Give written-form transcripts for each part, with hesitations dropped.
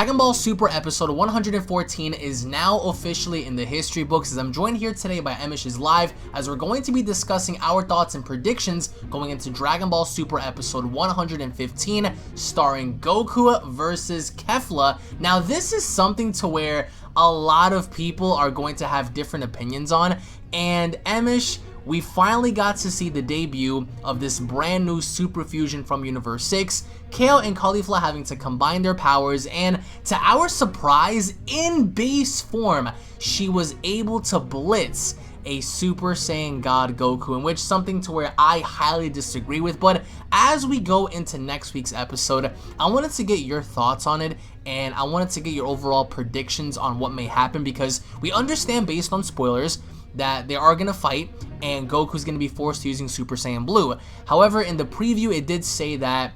Dragon Ball Super episode 114 is now officially in the history books, as I'm joined here today by EmoshIsLive as we're going to be discussing our thoughts and predictions going into Dragon Ball Super episode 115 starring Goku versus Kefla. Now this is something to where a lot of people are going to have different opinions on, and Emosh, we finally got to see the debut of this brand new super fusion from Universe 6, Kale and Caulifla having to combine their powers, and to our surprise, in base form, she was able to blitz a Super Saiyan God Goku, in which something to where I highly disagree with. But as we go into next week's episode, I wanted to get your thoughts on it, and I wanted to get your overall predictions on what may happen, because we understand based on spoilers that they are going to fight and Goku's going to be forced to using Super Saiyan Blue. However, in the preview it did say that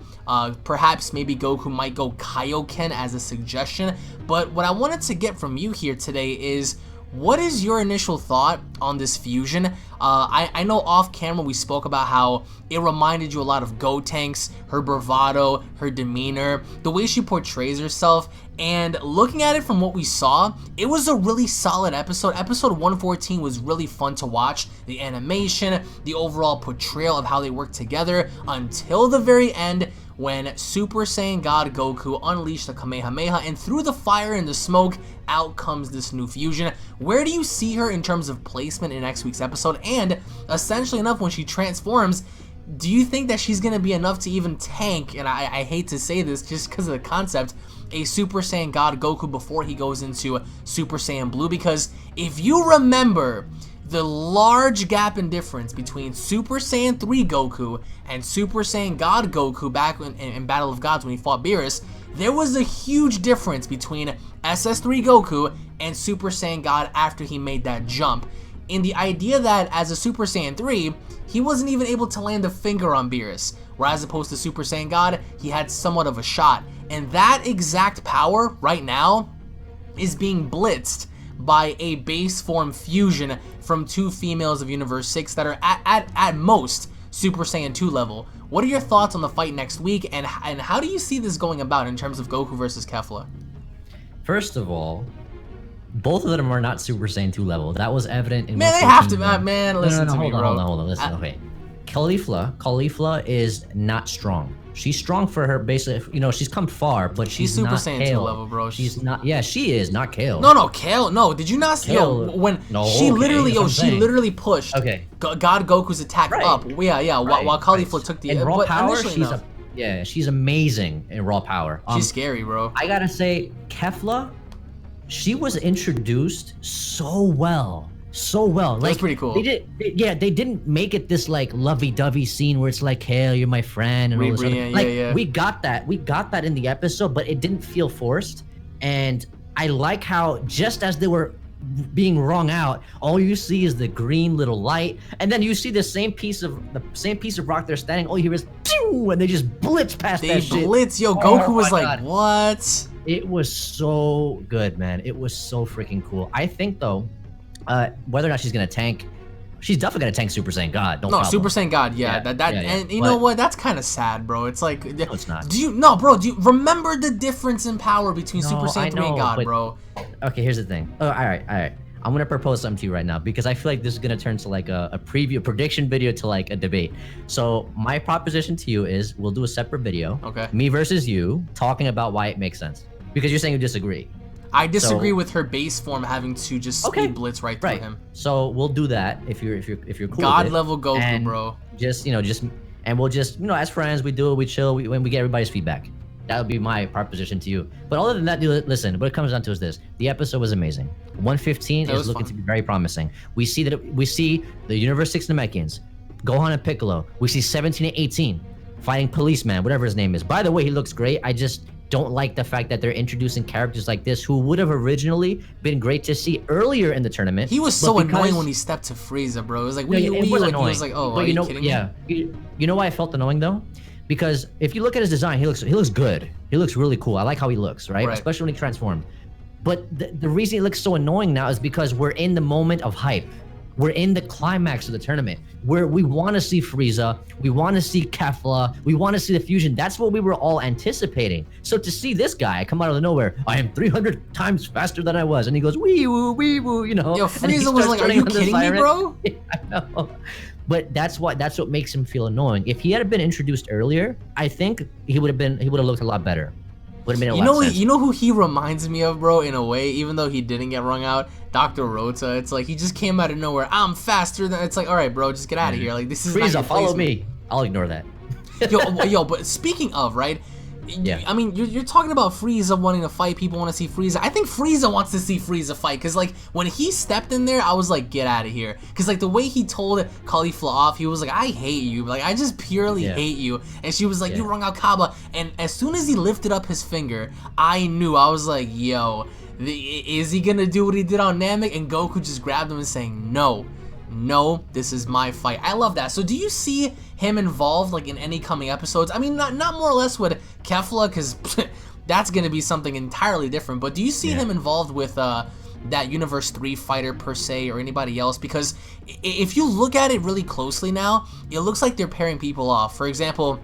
perhaps maybe Goku might go Kaioken as a suggestion. But what I wanted to get from you here today is, what is your initial thought on this fusion? I know off camera we spoke about how it reminded you a lot of Gotenks, her bravado, her demeanor, the way she portrays herself, and looking at it from what we saw, it was a really solid episode. Episode 114 was really fun to watch. The animation, the overall portrayal of how they work together until the very end, when Super Saiyan God Goku unleashed a Kamehameha, and through the fire and the smoke, out comes this new fusion. Where do you see her in terms of placement in next week's episode? And essentially enough, when she transforms, do you think that she's going to be enough to even tank, and I hate to say this just because of the concept, a Super Saiyan God Goku before he goes into Super Saiyan Blue? Because if you remember the large gap in difference between Super Saiyan 3 Goku and Super Saiyan God Goku back in Battle of Gods when he fought Beerus, there was a huge difference between SS3 Goku and Super Saiyan God after he made that jump. In the idea that as a Super Saiyan 3, he wasn't even able to land a finger on Beerus, whereas opposed to Super Saiyan God, he had somewhat of a shot. And that exact power right now is being blitzed by a base form fusion from two females of Universe 6 that are at most Super Saiyan 2 level. What are your thoughts on the fight next week, and how do you see this going about in terms of Goku versus Kefla? First of all, both of them are not Super Saiyan 2 level. That was evident in... Man, they have to, man, listen to me, bro. Hold on, listen, okay. Caulifla is not strong. She's strong for her basic, you know, she's come far, but she's Super not Saiyan Kale. 2 level, bro. She's not, yeah, she is, not Kale. No, Kale, no, did you not see, when she literally pushed God Goku's attack up, while Caulifla took the... In raw power, she's amazing in raw power. She's scary, bro. I gotta say, Kefla, she was introduced so well. Like, that's pretty cool. They didn't make it this like lovey-dovey scene where it's like, hey, you're my friend and all this stuff. We got that in the episode, but it didn't feel forced. And I like how just as they were being wrung out, all you see is the green little light, and then you see the same piece of rock they're standing. All you hear is pew, and they just blitz past that shit. Goku was like, what? It was so good, man. It was so freaking cool. I think though, whether or not she's gonna tank, she's definitely gonna tank Super Saiyan God. Super Saiyan God, and you know what? That's kind of sad, bro. It's like, no, it's not. Do you remember the difference in power between Super Saiyan 3 and God, bro? Okay, here's the thing. Oh, all right. I'm gonna propose something to you right now, because I feel like this is gonna turn to like a prediction video to like a debate. So my proposition to you is, we'll do a separate video. Okay. Me versus you, talking about why it makes sense. Because you're saying you disagree. I disagree with her base form having to just speed blitz right through him. So we'll do that if you're cool. God with it. level Goku, and bro. And we'll just as friends, we do it, we chill, when we get everybody's feedback. That would be my proposition to you. But other than that, listen, what it comes down to is this: the episode was amazing. 115 is looking to be very promising. We see the Universe 6 Namekians, Gohan and Piccolo. We see 17 and 18 fighting Policeman, whatever his name is. By the way, he looks great. I just don't like the fact that they're introducing characters like this who would have originally been great to see earlier in the tournament. He was so annoying when he stepped to Frieza, bro. It was like, he was like, oh, are you kidding me? You know why I felt annoying though? Because if you look at his design, he looks good. He looks really cool. I like how he looks, right? Especially when he transformed. But the reason he looks so annoying now is because we're in the moment of hype. We're in the climax of the tournament where we want to see Frieza, we want to see Kefla, we want to see the fusion. That's what we were all anticipating. So to see this guy come out of nowhere, I am 300 times faster than I was, and he goes wee woo, you know. Yo, Frieza was like, "Are you kidding me, bro?" Yeah, I know. But that's what makes him feel annoying. If he had been introduced earlier, I think he would have looked a lot better. You know who he reminds me of, bro, in a way, even though he didn't get rung out? Dr. Rota. It's like he just came out of nowhere. I'm faster than. It's like, all right, bro, just get out of here. Like, this is Frieza, not follow me. I'll ignore that. yo, but speaking of, right? Yeah. I mean, you're talking about Frieza wanting to fight. People want to see Frieza. I think Frieza wants to see Frieza fight. Because, like, when he stepped in there, I was like, get out of here. Because, like, the way he told Kefla off, he was like, I hate you. Like, I just purely hate you. And she was like, you wrung out Kaba. And as soon as he lifted up his finger, I knew. I was like, yo, is he going to do what he did on Namek? And Goku just grabbed him and saying, no, this is my fight. I love that. So do you see him involved, like, in any coming episodes? I mean, not more or less with Kefla, because that's going to be something entirely different. But do you see him involved with that Universe 3 fighter per se, or anybody else? Because if you look at it really closely now, it looks like they're pairing people off. For example,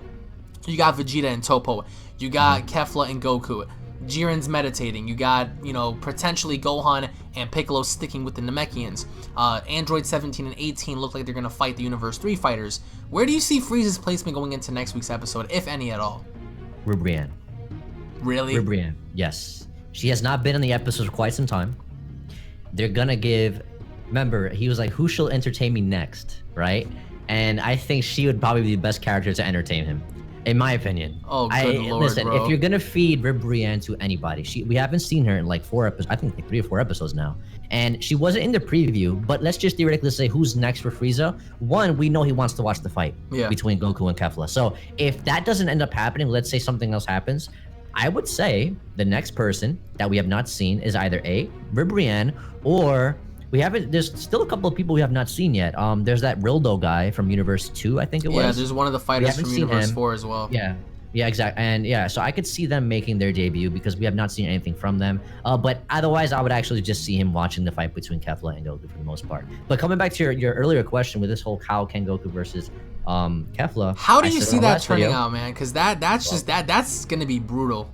you got Vegeta and Toppo. You got Kefla and Goku. Jiren's meditating. You got, you know, potentially Gohan and Piccolo sticking with the Namekians. Android 17 and 18 look like they're going to fight the Universe 3 fighters. Where do you see Frieza's placement going into next week's episode, if any at all? Ribrianne. Really? Ribrianne, yes. She has not been in the episode for quite some time. They're going to give... Remember, he was like, who shall entertain me next, right? And I think she would probably be the best character to entertain him. In my opinion. Oh, good lord, listen, bro. if you're gonna feed Ribrianne to anybody, we haven't seen her in like 4 episodes. I think like 3 or 4 episodes now, and she wasn't in the preview. But let's just theoretically say who's next for Frieza. One, we know he wants to watch the fight between Goku and Kefla. So if that doesn't end up happening, let's say something else happens, I would say the next person that we have not seen is either A, Ribrianne, or there's still a couple of people we have not seen yet. There's that Rildo guy from Universe 2, I think it was. Yeah, there's one of the fighters from Universe 4 as well. Yeah, exactly. And yeah, so I could see them making their debut because we have not seen anything from them. But otherwise, I would actually just see him watching the fight between Kefla and Goku for the most part. But coming back to your earlier question with this whole Kaioken Goku versus Kefla. How do you see that turning out, man? Because that's gonna be brutal.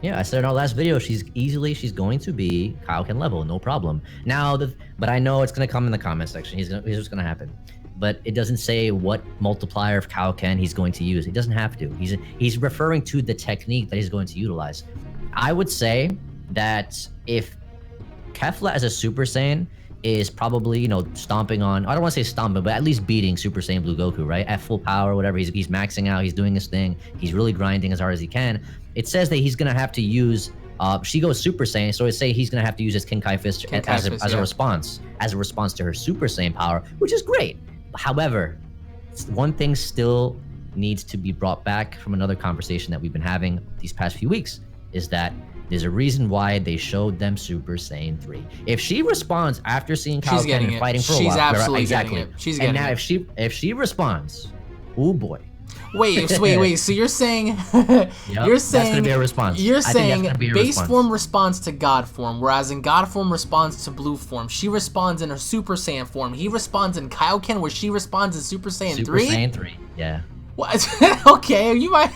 Yeah, I said in our last video, she's going to be Kaioken level, no problem. Now, but I know it's gonna come in the comment section. Here's what's gonna happen. But it doesn't say what multiplier of Kaioken he's going to use. He doesn't have to. He's referring to the technique that he's going to utilize. I would say that if Kefla as a Super Saiyan is probably, you know, stomping on, I don't want to say stomping, but at least beating Super Saiyan Blue Goku, right? At full power, whatever. He's maxing out. He's doing his thing. He's really grinding as hard as he can. It says that he's going to have to use, she goes Super Saiyan, so it say he's going to have to use his King Kai Fist as a response to her Super Saiyan power, which is great. However, one thing still needs to be brought back from another conversation that we've been having these past few weeks, is that there's a reason why they showed them Super Saiyan 3. If she responds after seeing Kaioken and fighting for a while, she's absolutely getting it. She's getting it. And now if she responds, oh boy. Wait. So you're saying that's gonna be a response. You're saying base form responds to God form, whereas in God form responds to Blue form. She responds in her Super Saiyan form. He responds in Kaioken, where she responds in Super Saiyan 3. Super Saiyan 3. Yeah. What? Okay, you might.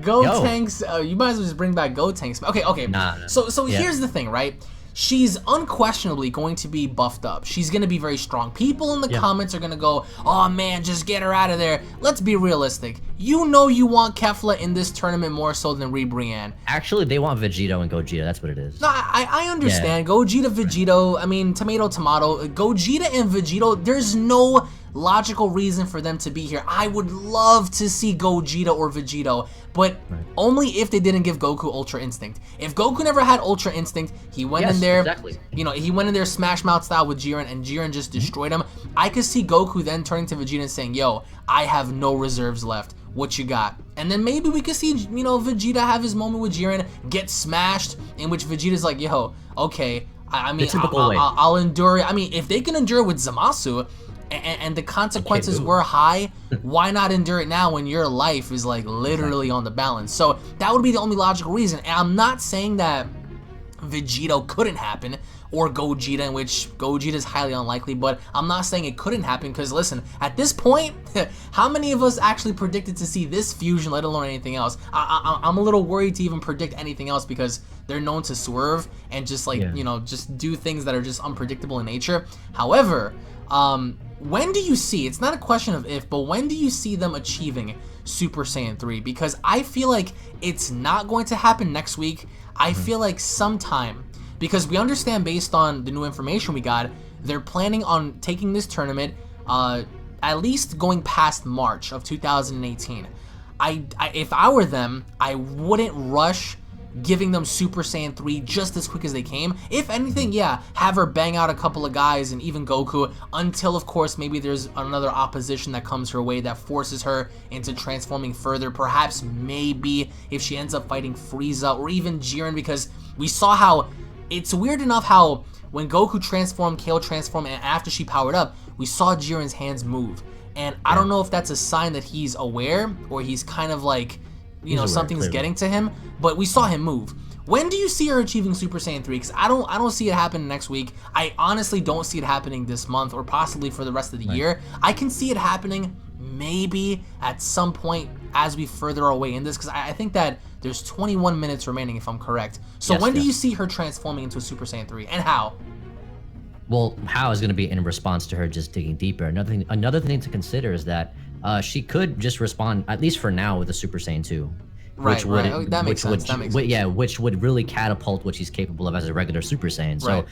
Tanks. You might as well just bring back Tanks. Okay. Nah. So here's the thing, right? She's unquestionably going to be buffed up. She's going to be very strong. People in the comments are going to go, oh man, just get her out of there. Let's be realistic. You know you want Kefla in this tournament more so than Ribrianne. Actually, they want Vegito and Gogeta. That's what it is. No, I understand. Yeah. Gogeta, Vegito, I mean, tomato. Gogeta and Vegito, there's no logical reason for them to be here. I would love to see Gogeta or Vegito, but only if they didn't give Goku Ultra Instinct. If Goku never had Ultra Instinct, he went in there, you know, he went in there Smash Mouth style with Jiren, and Jiren just destroyed him. I could see Goku then turning to Vegeta and saying, yo, I have no reserves left. What you got? And then maybe we could see, you know, Vegeta have his moment with Jiren, get smashed, in which Vegeta's like, yo, okay, I mean, I'll endure it. I mean, if they can endure with Zamasu, and the consequences were high, why not endure it now when your life is like literally on the balance? So that would be the only logical reason. And I'm not saying that Vegito couldn't happen, or Gogeta, in which Gogeta is highly unlikely, but I'm not saying it couldn't happen, because listen, at this point, how many of us actually predicted to see this fusion, let alone anything else? I'm a little worried to even predict anything else, because they're known to swerve and just like, you know, just do things that are just unpredictable in nature. However, when do you see, it's not a question of if, but when do you see them achieving Super Saiyan 3? Because I feel like it's not going to happen next week. I feel like sometime, because we understand based on the new information we got, they're planning on taking this tournament at least going past March of 2018. If I were them, I wouldn't rush giving them Super Saiyan 3 just as quick as they came. If anything, yeah, have her bang out a couple of guys and even Goku until, of course, maybe there's another opposition that comes her way that forces her into transforming further. Perhaps, maybe, if she ends up fighting Frieza or even Jiren, because we saw how it's weird enough how when Goku transformed, Kale transformed, and after she powered up, we saw Jiren's hands move. And I don't know if that's a sign that he's aware or he's kind of like, you know, something's getting to him, but we saw him move. When do you see her achieving Super Saiyan 3? Because I don't see it happening next week. I honestly don't see it happening this month or possibly for the rest of the year. I can see it happening maybe at some point as we further our way in this, because I think that there's 21 minutes remaining if I'm correct. So when do you see her transforming into a Super Saiyan 3 and how? Well, how is going to be in response to her just digging deeper. Another thing to consider is that she could just respond, at least for now, with a Super Saiyan 2. Which would, that makes sense. Yeah, which would really catapult what she's capable of as a regular Super Saiyan. So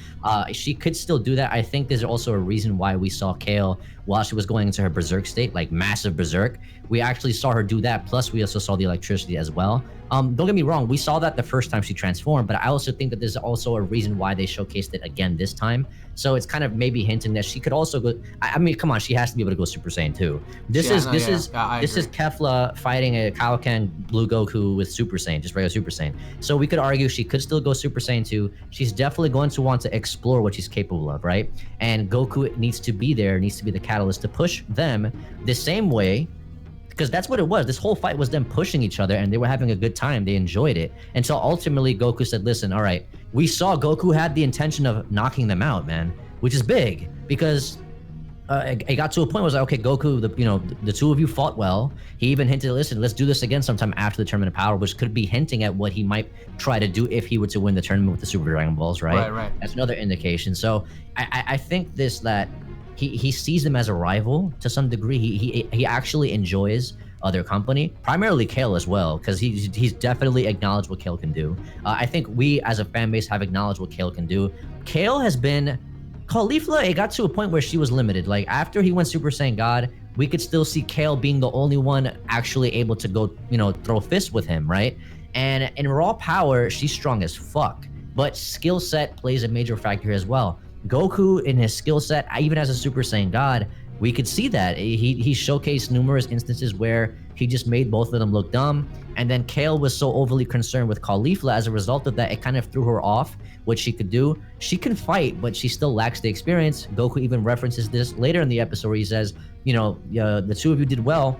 she could still do that. I think there's also a reason why we saw Kale while she was going into her berserk state, like massive berserk. We actually saw her do that. Plus, we also saw the electricity as well. Don't get me wrong, we saw that the first time she transformed, but I also think that there's also a reason why they showcased it again this time. So it's kind of maybe hinting that she could also go. I mean, come on, she has to be able to go Super Saiyan 2. This is Kefla fighting a Kaioken Blue Goku with Super Saiyan, just regular Super Saiyan. So we could argue she could still go Super Saiyan 2. She's definitely going to want to explore what she's capable of, right? And Goku needs to be there, needs to be the catalyst to push them the same way. Because that's what it was. This whole fight was them pushing each other, and they were having a good time. They enjoyed it. Until ultimately Goku said, listen, all right, we saw Goku had the intention of knocking them out, man, which is big. Because it got to a point where it was like, okay, Goku, the two of you fought well. He even hinted, listen, let's do this again sometime after the Tournament of Power, which could be hinting at what he might try to do if he were to win the tournament with the Super Dragon Balls, right? Right. That's another indication. So I think that he sees them as a rival to some degree. He actually enjoys their company, primarily Kale as well, because he's definitely acknowledged what Kale can do. I think we as a fan base have acknowledged what Kale can do. Kale has been Caulifla. It got to a point where she was limited. Like after he went Super Saiyan God, we could still see Kale being the only one actually able to go, throw fists with him, right? And in raw power, she's strong as fuck. But skill set plays a major factor as well. Goku in his skill set, even as a Super Saiyan God, we could see that. He showcased numerous instances where he just made both of them look dumb. And then Kale was so overly concerned with Caulifla. As a result of that, it kind of threw her off what she could do. She can fight, but she still lacks the experience. Goku even references this later in the episode where he says, the two of you did well,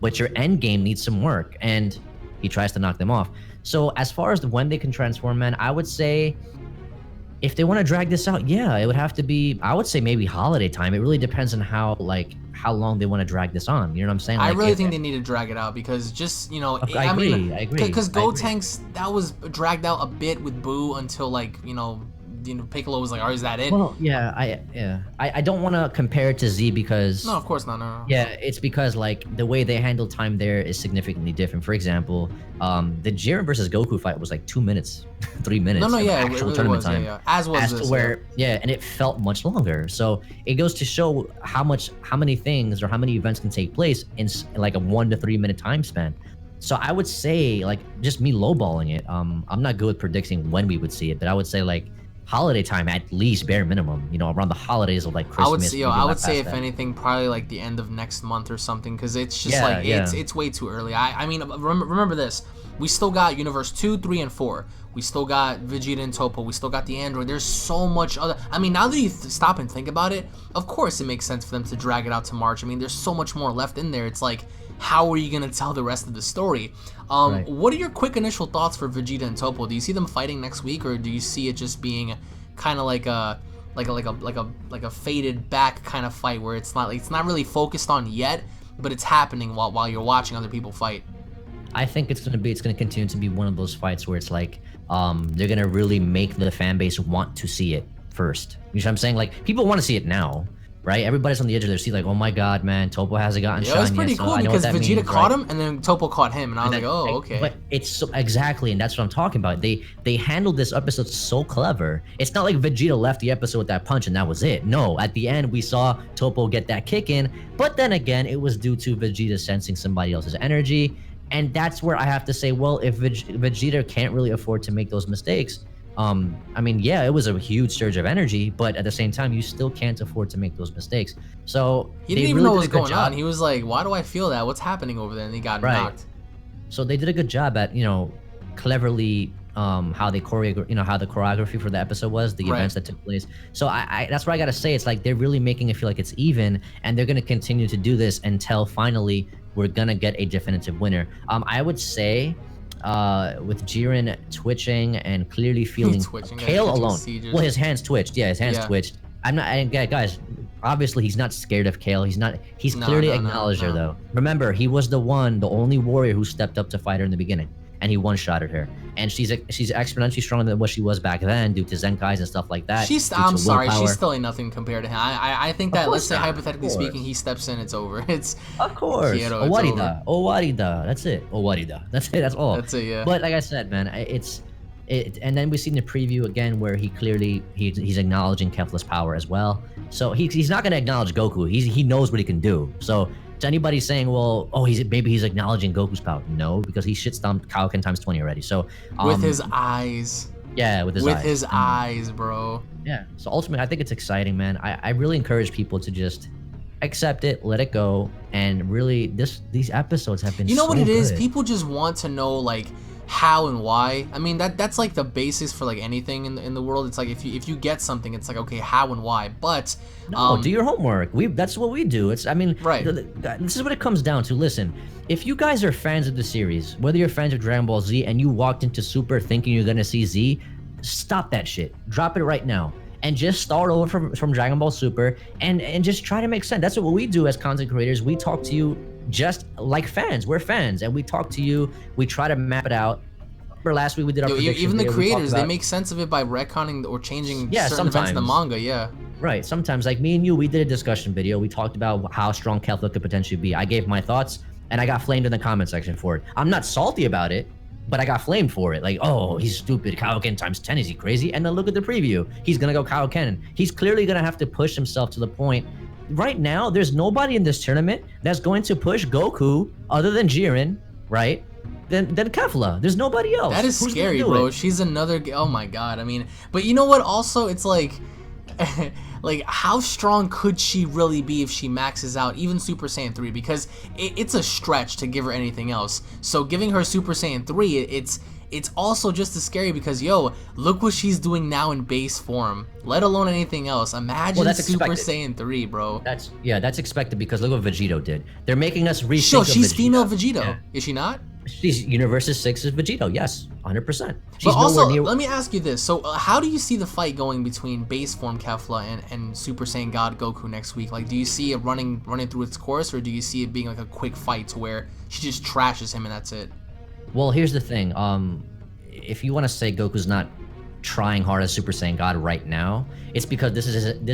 but your end game needs some work. And he tries to knock them off. So as far as when they can transform, man, I would say if they want to drag this out, yeah, it would have to be, I would say maybe holiday time. It really depends on how long they want to drag this on. You know what I'm saying? I really think they need to drag it out because just, I agree. Because Gotenks, that was dragged out a bit with Boo until Piccolo was like, "Oh, is that it?" Well, I don't want to compare it to Z because no, of course not. No. Yeah, it's because the way they handle time there is significantly different. For example, the Jiren versus Goku fight was like 2 minutes, 3 minutes. Actual tournament time. Yeah. As was this. And it felt much longer. So it goes to show how many things or how many events can take place in like a 1 to 3 minute time span. So I would say just me lowballing it. I'm not good with predicting when we would see it, but I would say holiday time at least, bare minimum, around the holidays of Christmas. I would say if anything probably the end of next month or something, because it's just it's way too early. I mean, remember this, we still got universe 2, 3, and 4, We still got Vegeta and Toppo. We still got the android. There's so much other. I mean, now that you stop and think about it, of course it makes sense for them to drag it out to March. I mean, there's so much more left in there. It's like, how are you gonna tell the rest of the story? Right. What are your quick initial thoughts for Vegeta and Toppo? Do you see them fighting next week, or do you see it just being kind of like a faded back kind of fight where it's not really focused on yet, but it's happening while you're watching other people fight? I think it's gonna continue to be one of those fights where it's like they're gonna really make the fan base want to see it first. You know what I'm saying? Like, people want to see it now, right? Everybody's on the edge of their seat, like, oh my god, man, Toppo hasn't gotten shine yet. It was pretty cool because Vegeta caught him and then Toppo caught him, and I was like, oh, okay. But it's so, exactly, and that's what I'm talking about. They handled this episode so clever. It's not like Vegeta left the episode with that punch and that was it. No, at the end we saw Toppo get that kick in, but then again, it was due to Vegeta sensing somebody else's energy. And that's where I have to say, well, if Vegeta can't really afford to make those mistakes, I mean, yeah, it was a huge surge of energy, but at the same time, you still can't afford to make those mistakes. So he didn't even know what was going on. He was like, why do I feel that? What's happening over there? And he got knocked. So they did a good job at, cleverly how they how the choreography for the episode was, the events that took place. So I that's what I gotta say. It's like they're really making it feel like it's even, and they're gonna continue to do this until finally we're gonna get a definitive winner. I would say with Jiren twitching and clearly feeling Kale alone. Well, his hands twitched. Yeah, his hands twitched. Guys, obviously he's not scared of Kale. He's clearly acknowledged her though. Remember, he was the only warrior who stepped up to fight her in the beginning, and he one-shotted her. And she's exponentially stronger than what she was back then due to Zenkais and stuff like that. I'm sorry, she's still ain't nothing compared to him. I think that, let's say hypothetically speaking, he steps in, it's over. It's of course. Owarida. That's it. Owarida. That's it. That's all. That's it. Yeah. But like I said, man, and then we see in the preview again where he clearly he's acknowledging Kefla's power as well. So he's not gonna acknowledge Goku. He knows what he can do. So to anybody saying, well, oh, maybe he's acknowledging Goku's power. No, because he shit stomped Kaioken times 20 already. So with his eyes. Yeah, with his eyes, bro. Yeah. So ultimately, I think it's exciting, man. I really encourage people to just accept it, let it go, and really these episodes have been. You know so what it good. is? People just want to know like how and why. I mean, that's like the basis for like anything in the world. It's like if you get something, it's like, okay, how and why. But no, do your homework. That's what we do. This is what it comes down to. Listen, if you guys are fans of the series, whether you're fans of Dragon Ball Z and you walked into Super thinking you're gonna see Z, stop that shit. Drop it right now. And just start over from Dragon Ball Super and just try to make sense. That's what we do as content creators. We talk to you just like fans. We're fans, and we talk to you. We try to map it out. Remember last week we did our prediction even the video. creators, they make sense of it by retconning or changing certain events in the manga. Yeah. Right. Sometimes, like me and you, we did a discussion video. We talked about how strong Kefla could potentially be. I gave my thoughts, and I got flamed in the comment section for it. I'm not salty about it, but I got flamed for it. Like, oh, he's stupid. Kaioken times 10, is he crazy? And then look at the preview. He's going to go Kaioken. He's clearly going to have to push himself to the point. Right now, there's nobody in this tournament that's going to push Goku other than Jiren, right? Than Kefla. There's nobody else. That is scary, bro. She's another... Oh, my God. I mean... But you know what? Also, it's like... like, how strong could she really be if she maxes out even Super Saiyan 3? Because it's a stretch to give her anything else. So giving her Super Saiyan 3, it's also just as scary because, yo, look what she's doing now in base form, let alone anything else. Imagine Super Saiyan 3, bro. That's expected because look what Vegito did. They're making us rethink Sure, she's Vegeta. female Vegito. Yeah. Is she not? She's Universe's 6 is Vegito, yes, 100%. But also, let me ask you this. So how do you see the fight going between base form Kefla and Super Saiyan God Goku next week? Like, do you see it running through its course, or do you see it being like a quick fight to where she just trashes him and that's it? Well, here's the thing. If you want to say Goku's not trying hard as Super Saiyan God right now, it's because this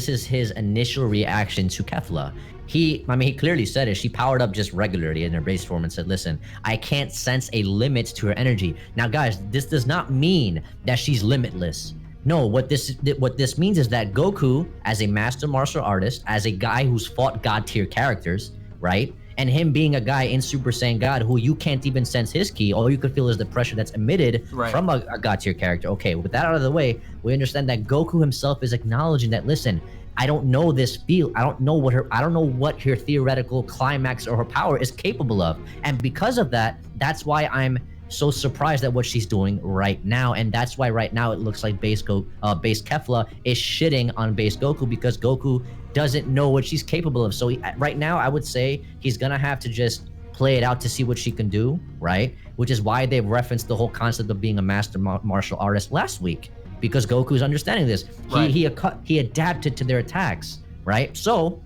is his initial reaction to Kefla. He clearly said it. She powered up just regularly in her base form and said, listen, I can't sense a limit to her energy. Now, guys, this does not mean that she's limitless. No, what this means is that Goku, as a master martial artist, as a guy who's fought God tier characters, right? And him being a guy in Super Saiyan God who you can't even sense his ki, all you could feel is the pressure that's emitted from a God tier character. Okay, with that out of the way, we understand that Goku himself is acknowledging that, listen, I don't know this field. I don't know what her theoretical climax or her power is capable of. And because of that, that's why I'm so surprised at what she's doing right now, and that's why right now it looks like base Kefla is shitting on base Goku because Goku doesn't know what she's capable of. So right now, I would say he's gonna have to just play it out to see what she can do, right? Which is why they referenced the whole concept of being a master martial artist last week, because Goku's understanding this. Right. He adapted to their attacks, right? So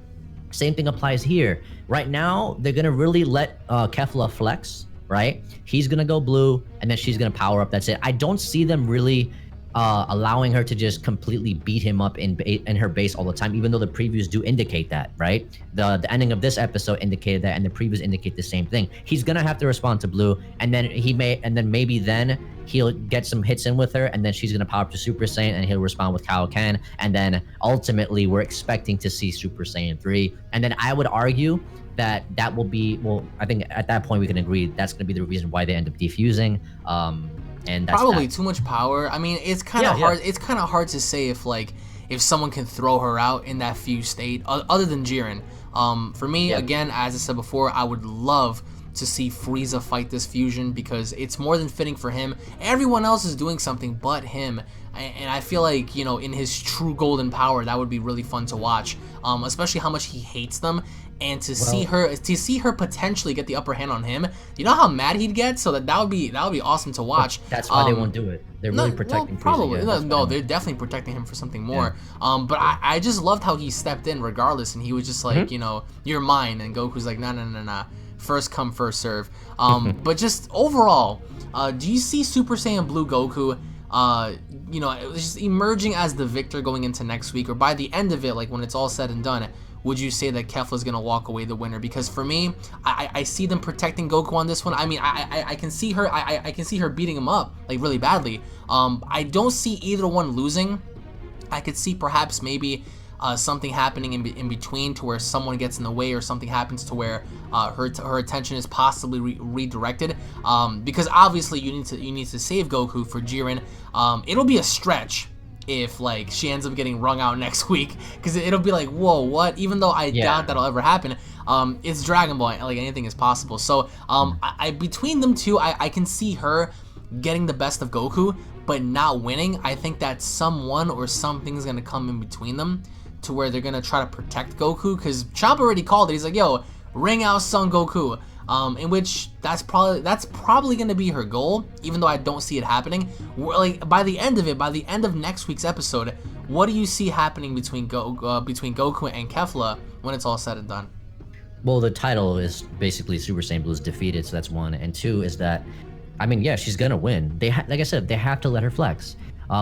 same thing applies here. Right now, they're gonna really let Kefla flex, right? He's gonna go blue, and then she's gonna power up. That's it. I don't see them really allowing her to just completely beat him up in her base all the time, even though the previews do indicate that, right? The ending of this episode indicated that, and the previews indicate the same thing. He's gonna have to respond to blue, and then maybe he'll get some hits in with her, and then she's gonna power up to Super Saiyan, and he'll respond with Kaioken, and then ultimately we're expecting to see Super Saiyan 3. And then I would argue that will be, well, I think at that point we can agree that's gonna be the reason why they end up defusing. And that's probably too much power. I mean, it's kind of hard. It's kind of hard to say if someone can throw her out in that fused state, other than Jiren. For me, again, as I said before, I would love to see Frieza fight this fusion because it's more than fitting for him. Everyone else is doing something but him, and I feel like, you know, in his true golden power, that would be really fun to watch. Especially how much he hates them. And to see her potentially get the upper hand on him, you know how mad he'd get. So that would be awesome to watch. That's why they won't do it. They're really protecting. Well, probably Frieza, no, they're definitely protecting him for something more. But I just loved how he stepped in regardless, and he was just like, you know, you're mine, and Goku's like, nah, first come first serve. But just overall, do you see Super Saiyan Blue Goku? You know, it was just emerging as the victor going into next week, or by the end of it, like when it's all said and done. Would you say that Kefla's gonna walk away the winner? Because for me, I see them protecting Goku on this one. I mean, I can see her. I can see her beating him up like really badly. I don't see either one losing. I could see perhaps maybe something happening in between to where someone gets in the way, or something happens to where her attention is possibly redirected. Because obviously you need to save Goku for Jiren. It'll be a stretch if like she ends up getting wrung out next week, because it'll be like, whoa, what? Even though I doubt that'll ever happen. It's Dragon Ball, like anything is possible. So between them two, I can see her getting the best of Goku, but not winning. I think that someone or something's gonna come in between them to where they're gonna try to protect Goku, because Champ already called it. He's like, yo, ring out Son Goku. In which that's probably going to be her goal, even though I don't see it happening. Like by the end of next week's episode, what do you see happening between Goku and Kefla when it's all said and done? Well, the title is basically Super Saiyan Blue is defeated, so that's one. And two is that, I mean, yeah, she's gonna win. Like I said, they have to let her flex.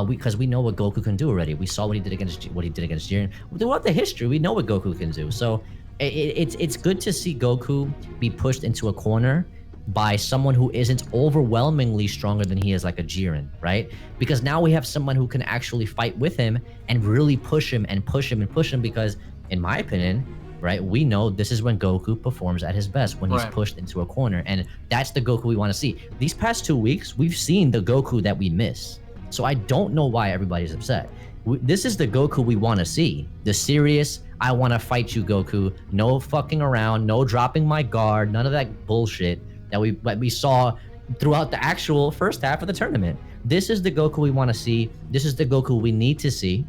Because we know what Goku can do already. We saw what he did against Jiren. Throughout the history, we know what Goku can do. So it's good to see Goku be pushed into a corner by someone who isn't overwhelmingly stronger than he is, like a Jiren, right? Because now we have someone who can actually fight with him and really push him and push him and push him. Because in my opinion, right, we know this is when Goku performs at his best, when he's pushed into a corner, and that's the Goku we want to see. These past 2 weeks, we've seen the Goku that we miss. So I don't know why everybody's upset. This is the Goku we want to see. The serious, I want to fight you Goku. No fucking around, no dropping my guard, none of that bullshit that we saw throughout the actual first half of the tournament. This is the Goku we want to see. This is the Goku we need to see.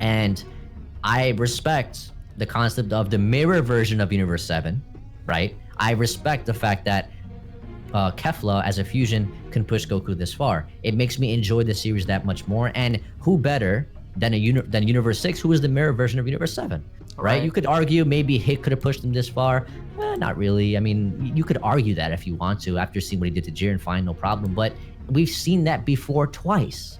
And I respect the concept of the mirror version of Universe 7, right? I respect the fact that Kefla as a fusion can push Goku this far. It makes me enjoy the series that much more. And who better than Universe 6, who is the mirror version of Universe 7, right? You could argue maybe Hit could have pushed him this far. Not really. I mean, you could argue that if you want to. After seeing what he did to Jiren, fine, no problem. But we've seen that before twice.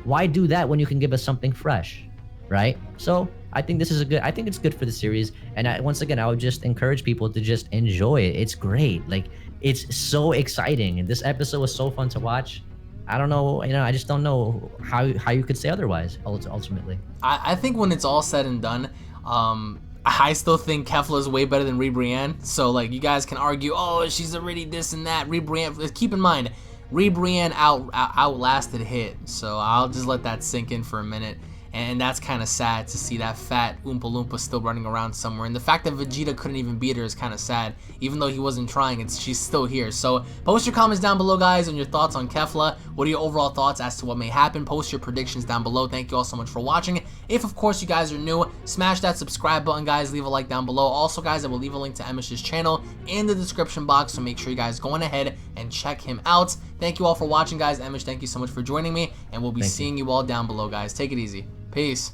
Why do that when you can give us something fresh, right? So I think I think it's good for the series. And once again, I would just encourage people to just enjoy it. It's great. Like, it's so exciting. And this episode was so fun to watch. I don't know, I just don't know how you could say otherwise, ultimately. I think when it's all said and done, I still think Kefla is way better than Ribrianne. So, like, you guys can argue, oh, she's already this and that. Ribrianne, keep in mind, Ribrianne outlasted Hit. So I'll just let that sink in for a minute. and that's kind of sad to see that fat Oompa Loompa still running around somewhere. And the fact that Vegeta couldn't even beat her is kind of sad. Even though he wasn't trying, she's still here. So post your comments down below, guys, on your thoughts on Kefla. What are your overall thoughts as to what may happen? Post your predictions down below. Thank you all so much for watching. If, of course, you guys are new, smash that subscribe button, guys. Leave a like down below. Also, guys, I will leave a link to Emosh's channel in the description box, so make sure you guys go on ahead and check him out. Thank you all for watching, guys. Emosh, thank you so much for joining me, and we'll be seeing you all down below, guys. Take it easy. Peace.